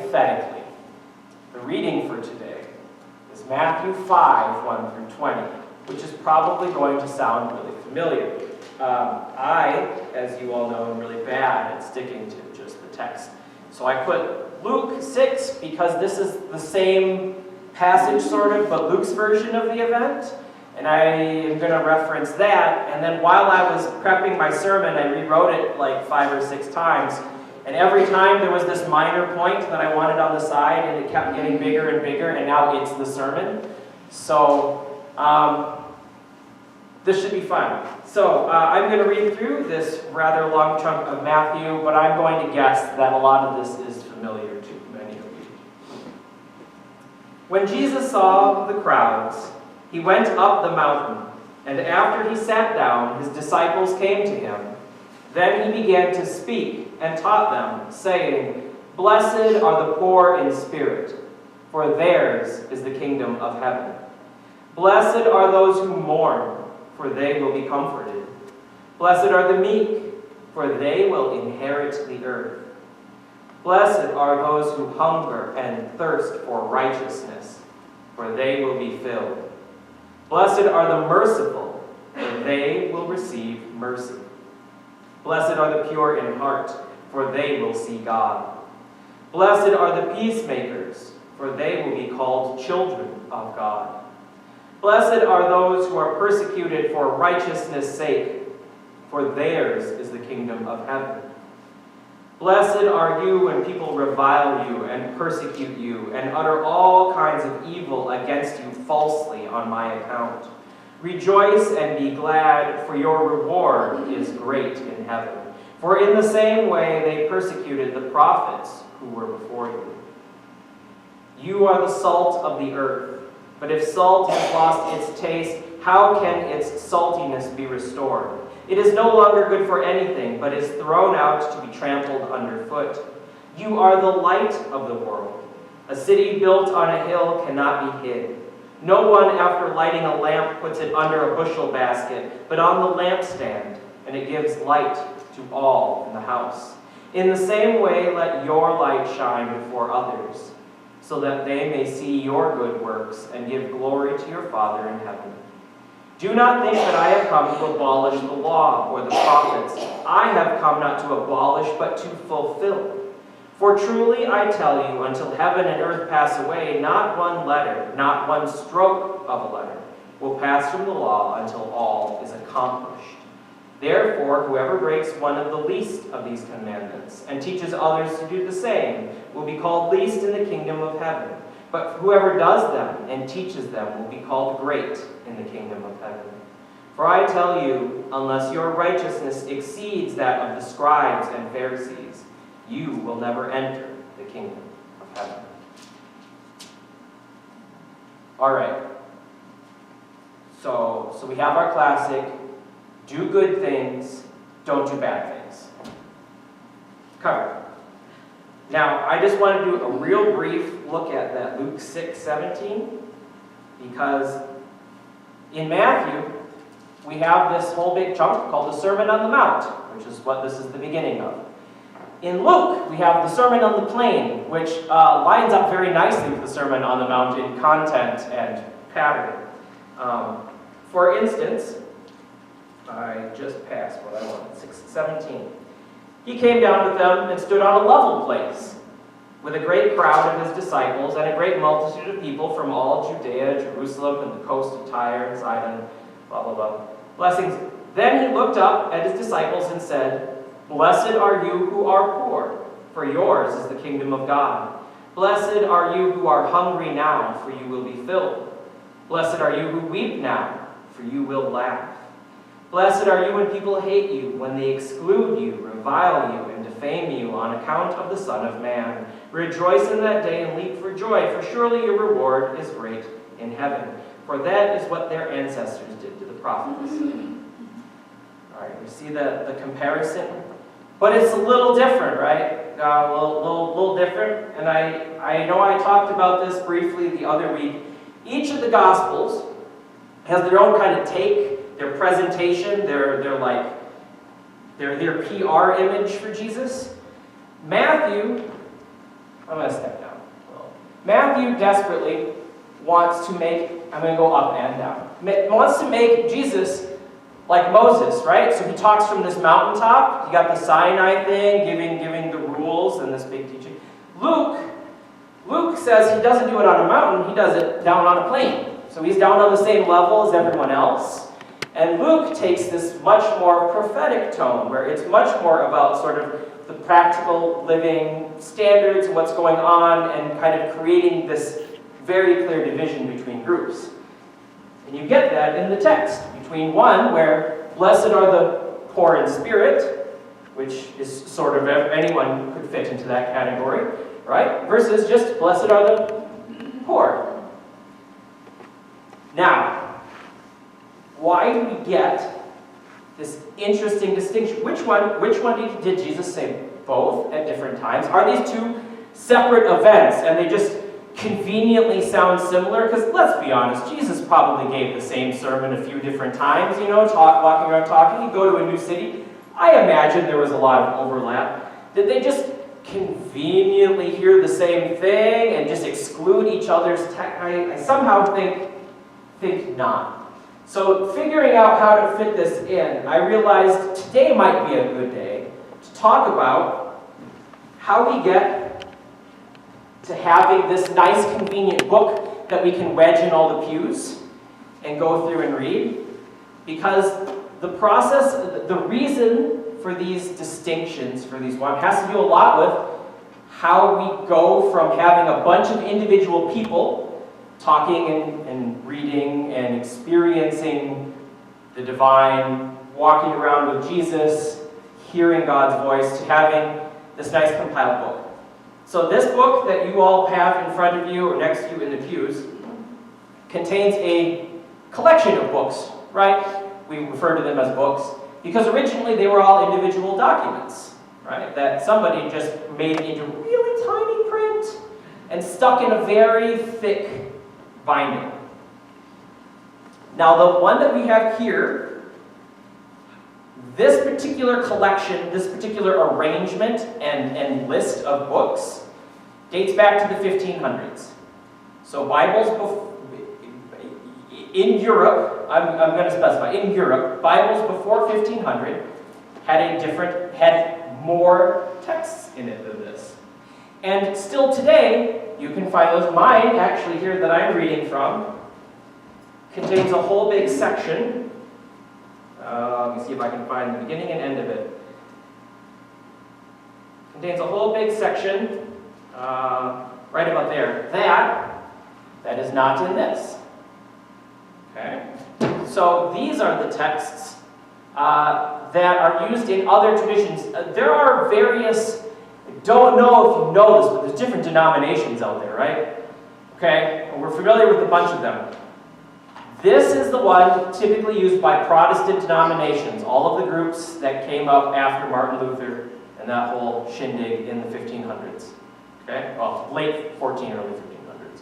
emphatically. The reading for today is Matthew 5, 1 through 20, which is probably going to sound really familiar. I, as you all know, am really bad at sticking to just the text. So I put Luke 6 because this is the same passage, sort of, but Luke's version of the event. And I am going to reference that. And then while I was prepping my sermon, I rewrote it like 5 or 6 times. And every time there was this minor point that I wanted on the side, and it kept getting bigger and bigger, and now it's the sermon. So this should be fun. So I'm going to read through this rather long chunk of Matthew, but I'm going to guess that a lot of this is familiar to many of you. When Jesus saw the crowds, he went up the mountain, and after he sat down, his disciples came to him. Then he began to speak and taught them, saying, "Blessed are the poor in spirit, for theirs is the kingdom of heaven. Blessed are those who mourn, for they will be comforted. Blessed are the meek, for they will inherit the earth. Blessed are those who hunger and thirst for righteousness, for they will be filled. Blessed are the merciful, for they will receive mercy. Blessed are the pure in heart, for they will see God. Blessed are the peacemakers, for they will be called children of God. Blessed are those who are persecuted for righteousness' sake, for theirs is the kingdom of heaven. Blessed are you when people revile you and persecute you and utter all kinds of evil against you falsely on my account. Rejoice and be glad, for your reward is great in heaven. For in the same way they persecuted the prophets who were before you. You are the salt of the earth. But if salt has lost its taste, how can its saltiness be restored? It is no longer good for anything, but is thrown out to be trampled underfoot. You are the light of the world. A city built on a hill cannot be hid. No one, after lighting a lamp, puts it under a bushel basket, but on the lampstand, and it gives light to all in the house. In the same way, let your light shine before others, so that they may see your good works and give glory to your Father in heaven. Do not think that I have come to abolish the law or the prophets. I have come not to abolish, but to fulfill. For truly I tell you, until heaven and earth pass away, not one letter, not one stroke of a letter, will pass from the law until all is accomplished. Therefore, whoever breaks one of the least of these commandments and teaches others to do the same will be called least in the kingdom of heaven. But whoever does them and teaches them will be called great in the kingdom of heaven. For I tell you, unless your righteousness exceeds that of the scribes and Pharisees, you will never enter the kingdom of heaven." All right. So we have our classic, do good things, don't do bad things. Covered. Now, I just want to do a real brief look at that Luke 6:17, because in Matthew, we have this whole big chunk called the Sermon on the Mount, which is what this is the beginning of. In Luke, we have the Sermon on the Plain, which lines up very nicely with the Sermon on the Mount in content and pattern. For instance, I just passed what I wanted, 6:17. He came down with them and stood on a level place with a great crowd of his disciples and a great multitude of people from all Judea, Jerusalem, and the coast of Tyre and Sidon, blah, blah, blah. Blessings. Then he looked up at his disciples and said, "Blessed are you who are poor, for yours is the kingdom of God. Blessed are you who are hungry now, for you will be filled. Blessed are you who weep now, for you will laugh. Blessed are you when people hate you, when they exclude you, revile you, and defame you on account of the Son of Man. Rejoice in that day and leap for joy, for surely your reward is great in heaven. For that is what their ancestors did to the prophets." All right, we see the comparison. But it's a little different, right? A little different. And I know I talked about this briefly the other week. Each of the Gospels has their own kind of take, their presentation, their PR image for Jesus. Matthew I'm going to step down. Matthew desperately wants to make, I'm going to go up and down, wants to make Jesus like Moses, right? So he talks from this mountaintop. You got the Sinai thing, giving the rules and this big teaching. Luke says he doesn't do it on a mountain, he does it down on a plain. So he's down on the same level as everyone else. And Luke takes this much more prophetic tone, where it's much more about sort of the practical living standards and what's going on, and kind of creating this very clear division between groups. And you get that in the text, between one where blessed are the poor in spirit, which is sort of anyone could fit into that category, right? Versus just blessed are the poor. Now, why do we get this interesting distinction? Which one did Jesus say both at different times? Are these two separate events and they just conveniently sound similar? Because let's be honest, Jesus probably gave the same sermon a few different times, walking around talking. You go to a new city, I imagine there was a lot of overlap. Did they just conveniently hear the same thing and just exclude each other's text? I somehow think not. So figuring out how to fit this in, I realized today might be a good day to talk about how we get to having this nice, convenient book that we can wedge in all the pews and go through and read. Because the process, the reason for these distinctions, for these one, has to do a lot with how we go from having a bunch of individual people talking and reading and experiencing the divine, walking around with Jesus, hearing God's voice, to having this nice compiled book. So this book that you all have in front of you or next to you in the pews contains a collection of books, right? We refer to them as books because originally they were all individual documents, right? That somebody just made into really tiny print and stuck in a very thick binding. Now the one that we have here, this particular collection, this particular arrangement and list of books dates back to the 1500s. So Bibles in Europe, I'm going to specify, in Europe, Bibles before 1500 had more texts in it than this. And still today, you can find those. Mine, actually, here that I'm reading from, contains a whole big section. Let me see if I can find the beginning and end of it. Contains a whole big section right about there. That is not in this. Okay? So these are the texts that are used in other traditions. There are various, I don't know if you know this, but there's different denominations out there, right? Okay? And we're familiar with a bunch of them. This is the one typically used by Protestant denominations, all of the groups that came up after Martin Luther and that whole shindig in the 1500s. Okay? Well, late 14, early 1500s.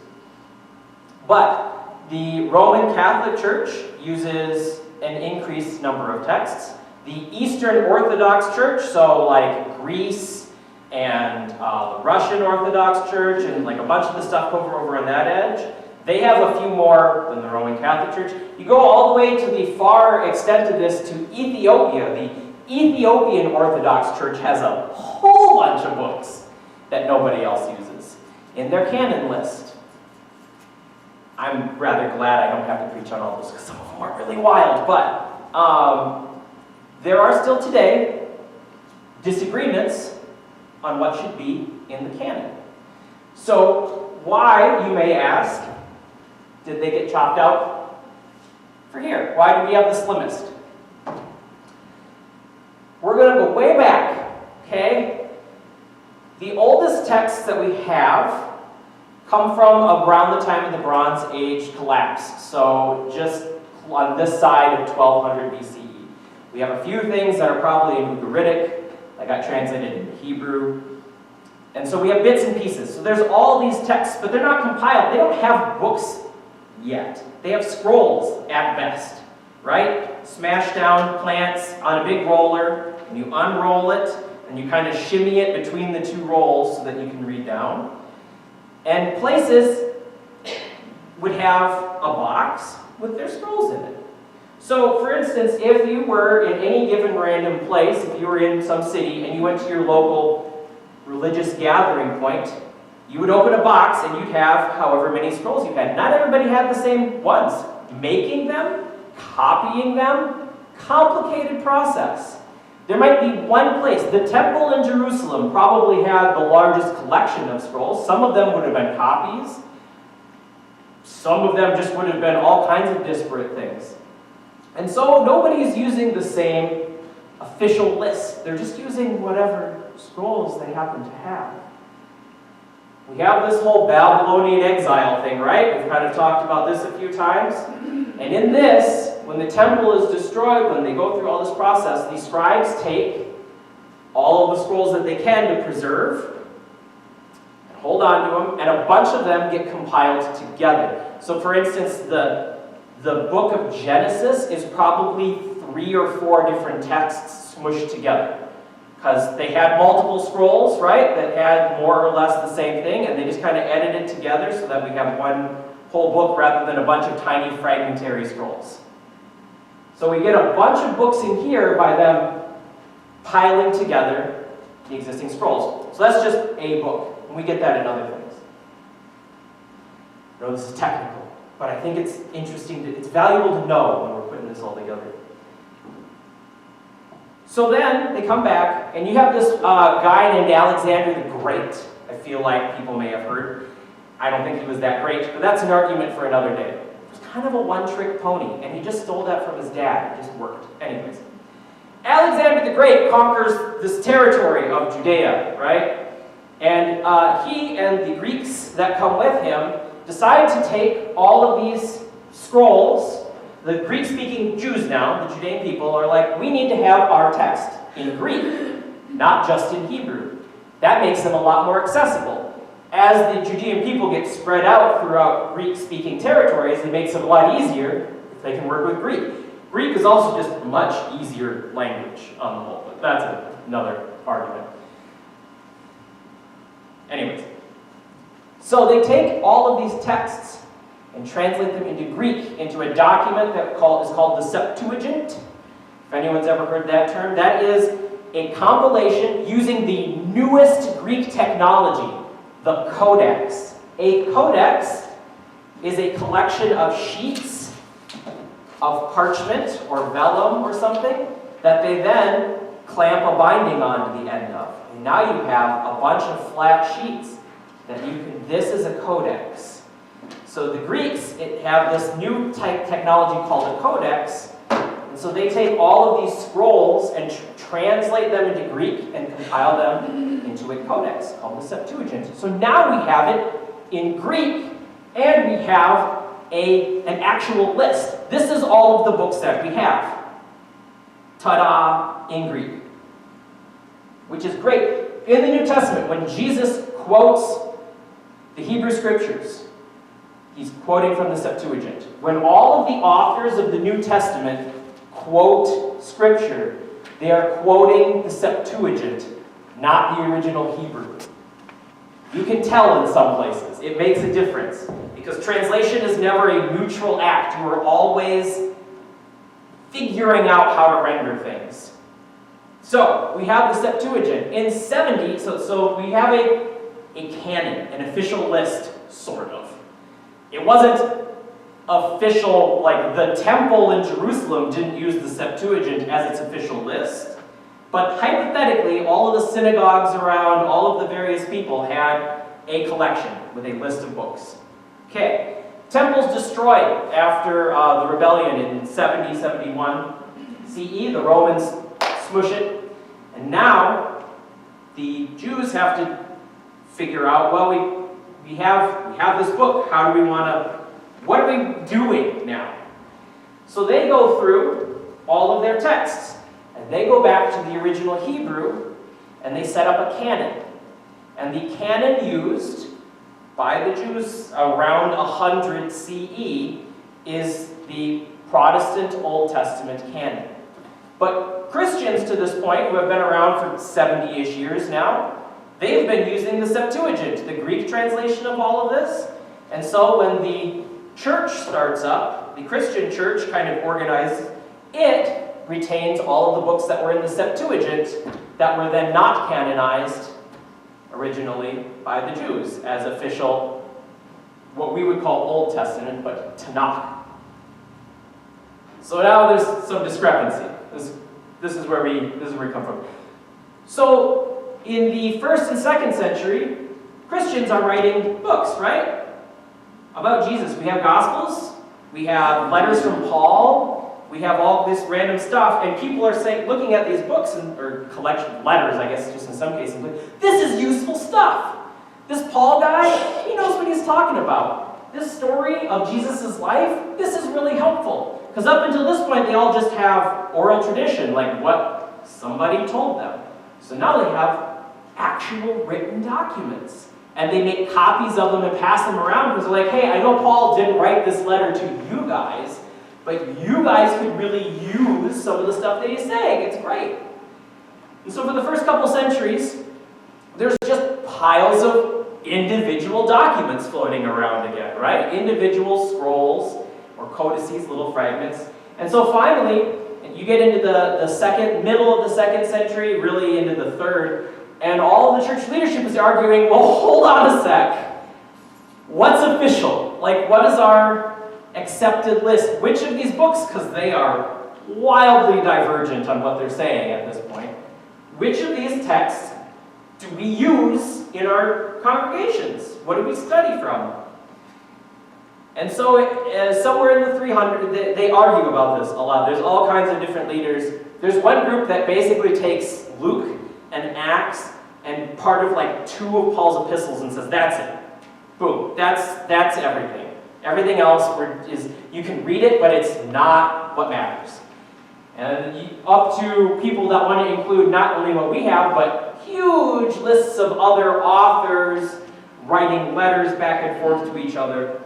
But the Roman Catholic Church uses an increased number of texts. The Eastern Orthodox Church, so like Greece and the Russian Orthodox Church and like a bunch of the stuff over on that edge, they have a few more than the Roman Catholic Church. You go all the way to the far extent of this to Ethiopia. The Ethiopian Orthodox Church has a whole bunch of books that nobody else uses in their canon list. I'm rather glad I don't have to preach on all those because some of them are really wild, but there are still today disagreements on what should be in the canon. So why, you may ask, did they get chopped out for here? Why do we have the slimmest? We're going to go way back, okay? The oldest texts that we have come from around the time of the Bronze Age collapse, so just on this side of 1200 BCE. We have a few things that are probably in Ugaritic, that got translated into Hebrew, and so we have bits and pieces. So there's all these texts, but they're not compiled. They don't have books yet. They have scrolls at best, right? Smash down plants on a big roller, and you unroll it, and you kind of shimmy it between the two rolls so that you can read down. And places would have a box with their scrolls in it. So, for instance, if you were in any given random place, if you were in some city and you went to your local religious gathering point, you would open a box and you'd have however many scrolls you had. Not everybody had the same ones. Making them, copying them, complicated process. There might be one place. The temple in Jerusalem probably had the largest collection of scrolls. Some of them would have been copies. Some of them just would have been all kinds of disparate things. And so nobody's using the same official list. They're just using whatever scrolls they happen to have. We have this whole Babylonian exile thing, right? We've kind of talked about this a few times. And in this, when the temple is destroyed, when they go through all this process, these scribes take all of the scrolls that they can to preserve, and hold on to them, and a bunch of them get compiled together. So for instance, the book of Genesis is probably 3 or 4 different texts smushed together. Because they had multiple scrolls, right, that had more or less the same thing, and they just kind of edited it together so that we have one whole book rather than a bunch of tiny fragmentary scrolls. So we get a bunch of books in here by them piling together the existing scrolls. So that's just a book, and we get that in other things. I know this is technical, but I think it's interesting, it's valuable to know when we're putting this all together. So then they come back, and you have this guy named Alexander the Great. I feel like people may have heard. I don't think he was that great, but that's an argument for another day. It was kind of a one-trick pony, and he just stole that from his dad. It just worked. Anyways, Alexander the Great conquers this territory of Judea, right? And he and the Greeks that come with him decide to take all of these scrolls. The Greek-speaking Jews now, the Judean people, are like, we need to have our text in Greek, not just in Hebrew. That makes them a lot more accessible. As the Judean people get spread out throughout Greek-speaking territories, it makes it a lot easier if they can work with Greek. Greek is also just a much easier language on the whole, but that's another argument. Anyways, so they take all of these texts and translate them into Greek, into a document that is called the Septuagint. If anyone's ever heard that term, that is a compilation using the newest Greek technology, the codex. A codex is a collection of sheets of parchment or vellum or something that they then clamp a binding onto the end of. And now you have a bunch of flat sheets that you can, this is a codex. So the Greeks have this new type technology called a codex, and so they take all of these scrolls and translate them into Greek and compile them into a codex called the Septuagint. So now we have it in Greek, and we have an actual list. This is all of the books that we have. Ta-da! In Greek. Which is great. In the New Testament, when Jesus quotes the Hebrew Scriptures, he's quoting from the Septuagint. When all of the authors of the New Testament quote Scripture, they are quoting the Septuagint, not the original Hebrew. You can tell in some places. It makes a difference. Because translation is never a neutral act. You are always figuring out how to render things. So, we have the Septuagint. In 70, so we have a canon, an official list, sort of. It wasn't official, like the temple in Jerusalem didn't use the Septuagint as its official list. But hypothetically, all of the synagogues around, all of the various people had a collection with a list of books. Okay, temple's destroyed after the rebellion in 70, 71 CE. The Romans smush it. And now the Jews have to figure out, well, we have this book. How do we want to, what are we doing now? So they go through all of their texts, and they go back to the original Hebrew, and they set up a canon. And the canon used by the Jews around 100 CE is the Protestant Old Testament canon. But Christians to this point, who have been around for 70-ish years now, they've been using the Septuagint, the Greek translation of all of this. And so when the church starts up, the Christian church kind of organized, it retains all of the books that were in the Septuagint that were then not canonized originally by the Jews as official, what we would call Old Testament, but Tanakh. So now there's some discrepancy. This is where we come from. So in the 1st and 2nd century, Christians are writing books, right? About Jesus. We have Gospels, we have letters from Paul, we have all this random stuff, and people are saying, looking at these books, or collection of letters, I guess, just in some cases, like, this is useful stuff. This Paul guy, he knows what he's talking about. This story of Jesus' life, this is really helpful. Because up until this point, they all just have oral tradition, like what somebody told them. So now they have actual written documents. And they make copies of them and pass them around because they're like, hey, I know Paul didn't write this letter to you guys, but you guys could really use some of the stuff that he's saying. It's great. And so for the first couple centuries, there's just piles of individual documents floating around again, right? Individual scrolls or codices, little fragments. And so finally, you get into the middle of the 2nd century, really into the 3rd, and all of the church leadership is arguing, well, hold on a sec. What's official? Like, what is our accepted list? Which of these books, because they are wildly divergent on what they're saying at this point, which of these texts do we use in our congregations? What do we study from? And so somewhere in the 300, they argue about this a lot. There's all kinds of different leaders. There's one group that basically takes Luke and Acts and part of like 2 of Paul's epistles and says, that's it. Boom. That's everything. Everything else is, you can read it, but it's not what matters. And up to people that want to include not only what we have, but huge lists of other authors writing letters back and forth to each other.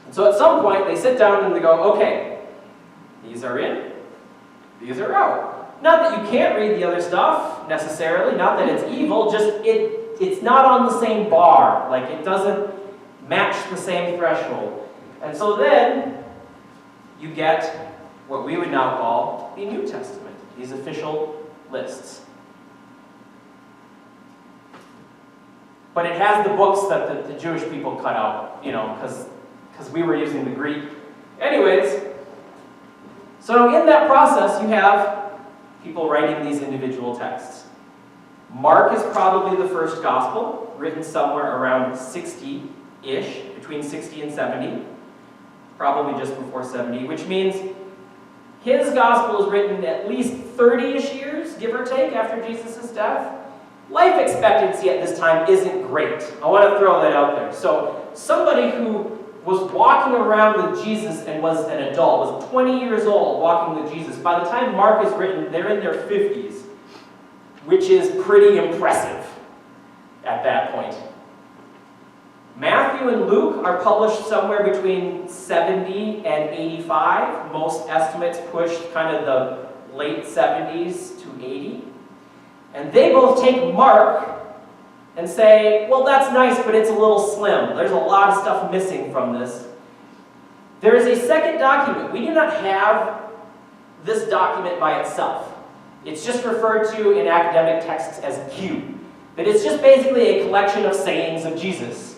And so at some point, they sit down and they go, okay, these are in, these are out. Not that you can't read the other stuff, necessarily, not that it's evil, just it's not on the same bar. Like, it doesn't match the same threshold. And so then, you get what we would now call the New Testament, these official lists. But it has the books that the Jewish people cut out, because we were using the Greek. Anyways, so in that process, you have people writing these individual texts. Mark is probably the first gospel, written somewhere around 60-ish, between 60 and 70, probably just before 70, which means his gospel is written at least 30-ish years, give or take, after Jesus' death. Life expectancy at this time isn't great. I want to throw that out there. So somebody who was walking around with Jesus and was an adult, was 20 years old walking with Jesus, by the time Mark is written, they're in their 50s, which is pretty impressive at that point. Matthew and Luke are published somewhere between 70 and 85. Most estimates pushed kind of the late 70s to 80. And they both take Mark and say, well, that's nice, but it's a little slim. There's a lot of stuff missing from this. There is a second document. We do not have this document by itself. It's just referred to in academic texts as Q. But it's just basically a collection of sayings of Jesus.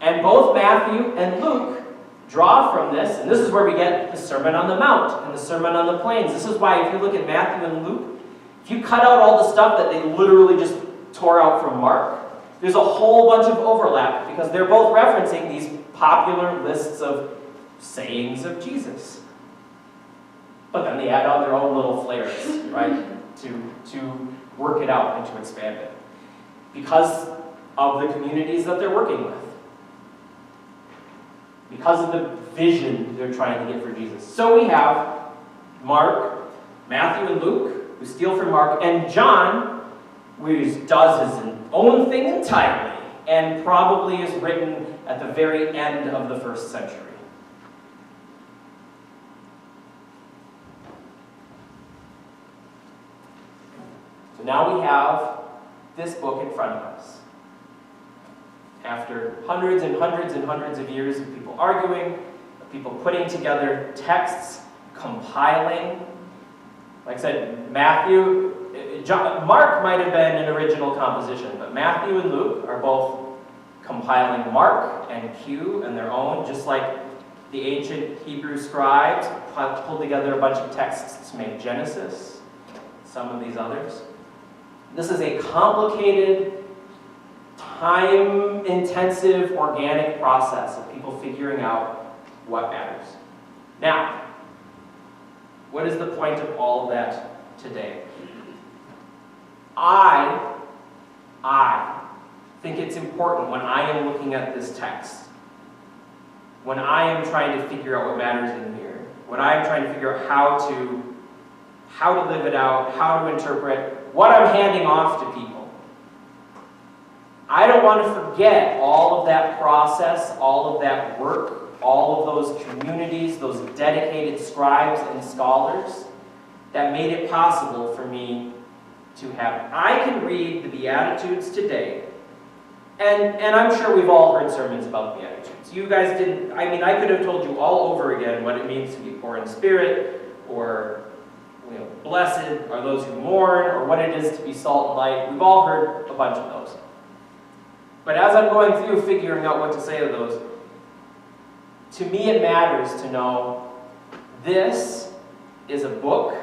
And both Matthew and Luke draw from this, and this is where we get the Sermon on the Mount and the Sermon on the Plains. This is why if you look at Matthew and Luke, if you cut out all the stuff that they literally just tore out from Mark, there's a whole bunch of overlap because they're both referencing these popular lists of sayings of Jesus. But then they add on their own little flares, right, to work it out and to expand it because of the communities that they're working with, because of the vision they're trying to get for Jesus. So we have Mark, Matthew, and Luke, who steal from Mark, and John, who does his own thing entirely, and probably is written at the very end of the 1st century. So now we have this book in front of us. After hundreds and hundreds and hundreds of years of people arguing, of people putting together texts, compiling. Like I said, Mark might have been an original composition, but Matthew and Luke are both compiling Mark and Q and their own, just like the ancient Hebrew scribes pulled together a bunch of texts to make Genesis, some of these others. This is a complicated, time-intensive, organic process of people figuring out what matters. Now, what is the point of all of that today? I think it's important when I am looking at this text, when I am trying to figure out what matters in here, when I am trying to figure out how to live it out, how to interpret what I'm handing off to people. I don't want to forget all of that process, all of that work, all of those communities, those dedicated scribes and scholars that made it possible for me to have. I can read the Beatitudes today, and I'm sure we've all heard sermons about the Beatitudes. You guys didn't, I could have told you all over again what it means to be poor in spirit, or blessed are those who mourn, or what it is to be salt and light. We've all heard a bunch of those. But as I'm going through figuring out what to say to those, to me it matters to know this is a book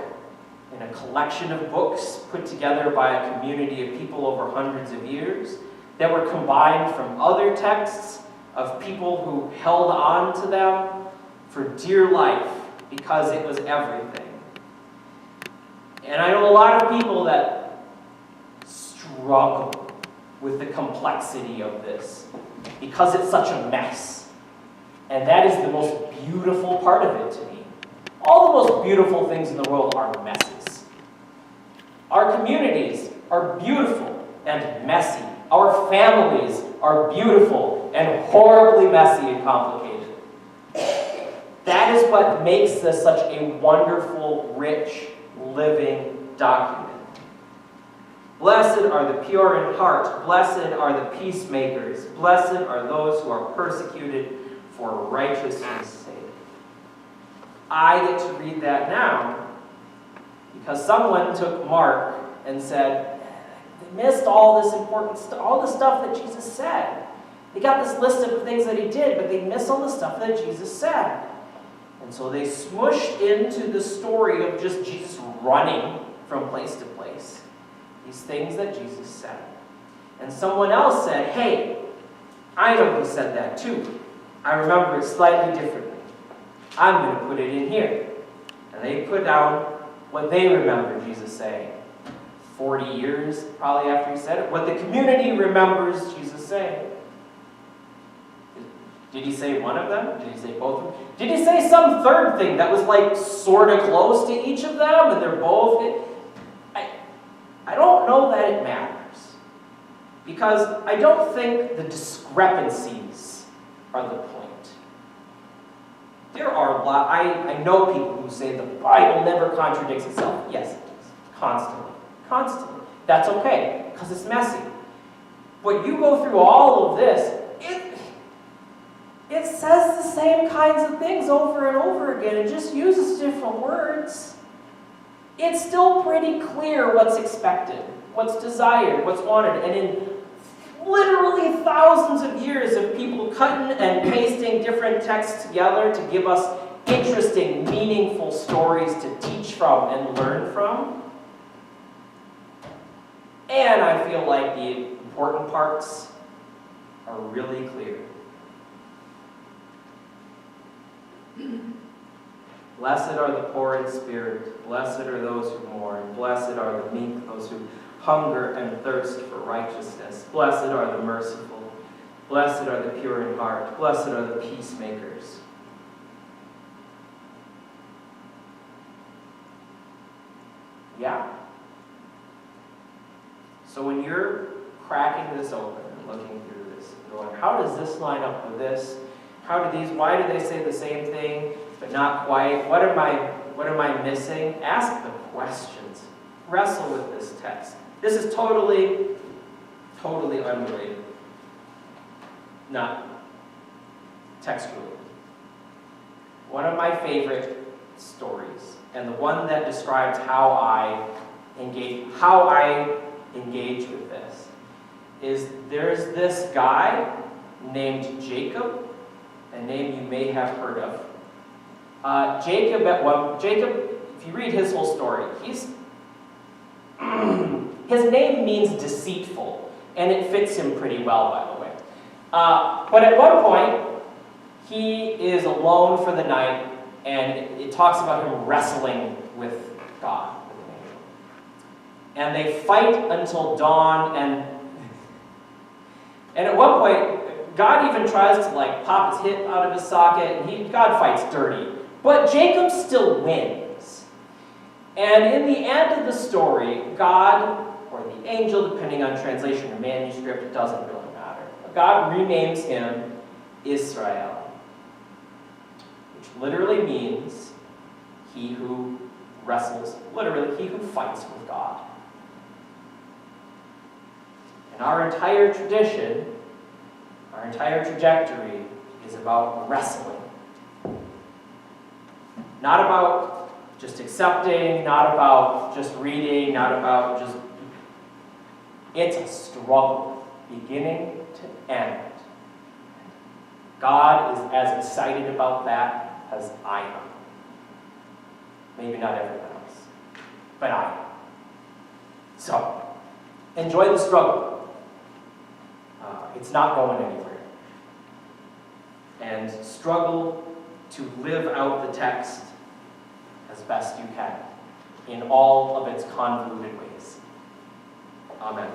and a collection of books put together by a community of people over hundreds of years that were combined from other texts of people who held on to them for dear life because it was everything. And I know a lot of people that struggle with the complexity of this because it's such a mess. And that is the most beautiful part of it to me. All the most beautiful things in the world are messes. Our communities are beautiful and messy. Our families are beautiful and horribly messy and complicated. That is what makes this such a wonderful, rich, living document. Blessed are the pure in heart. Blessed are the peacemakers. Blessed are those who are persecuted for righteousness' sake. I get to read that now because someone took Mark and said, they missed all this important stuff, all the stuff that Jesus said. They got this list of the things that he did, but they missed all the stuff that Jesus said. And so they smushed into the story of just Jesus running from place to place these things that Jesus said. And someone else said, hey, I know who said that too. I remember it slightly differently. I'm going to put it in here. And they put down what they remember Jesus saying. 40 years probably after he said it. What the community remembers Jesus saying. Did he say one of them? Did he say both of them? Did he say some third thing that was like sort of close to each of them and they're both? I don't know that it matters. Because I don't think the discrepancies are the point. There are a lot, I know people who say the Bible never contradicts itself. Yes, it does. Constantly. Constantly. That's okay, because it's messy. But you go through all of this, it says the same kinds of things over and over again. It just uses different words. It's still pretty clear what's expected, what's desired, what's wanted. And in literally thousands of years of people cutting and pasting different texts together to give us interesting, meaningful stories to teach from and learn from. And I feel like the important parts are really clear. Blessed are the poor in spirit. Blessed are those who mourn. Blessed are the meek, those who hunger and thirst for righteousness. Blessed are the merciful. Blessed are the pure in heart. Blessed are the peacemakers. Yeah. So when you're cracking this open and looking through this, and going, how does this line up with this? Why do they say the same thing, but not quite? What am I missing? Ask the questions. Wrestle with this text. This is totally totally unrelated, not textually. One of my favorite stories, and the one that describes how I engage with this, is there's this guy named Jacob, a name you may have heard of. Jacob, if you read his whole story, his name means deceitful, and it fits him pretty well, by the way. But at one point, he is alone for the night, and it talks about him wrestling with God, with an angel. And they fight until dawn, and at one point, God even tries to pop his hip out of his socket, and God fights dirty. But Jacob still wins. And in the end of the story, God, or the angel, depending on translation or manuscript, it doesn't really matter. But God renames him Israel, which literally means he who wrestles, literally he who fights with God. And our entire tradition, our entire trajectory is about wrestling. Not about just accepting, not about just reading, not about just... It's a struggle, beginning to end. God is as excited about that as I am. Maybe not everyone else, but I am. So, enjoy the struggle. It's not going anywhere. And struggle to live out the text as best you can in all of its convoluted ways. Amen.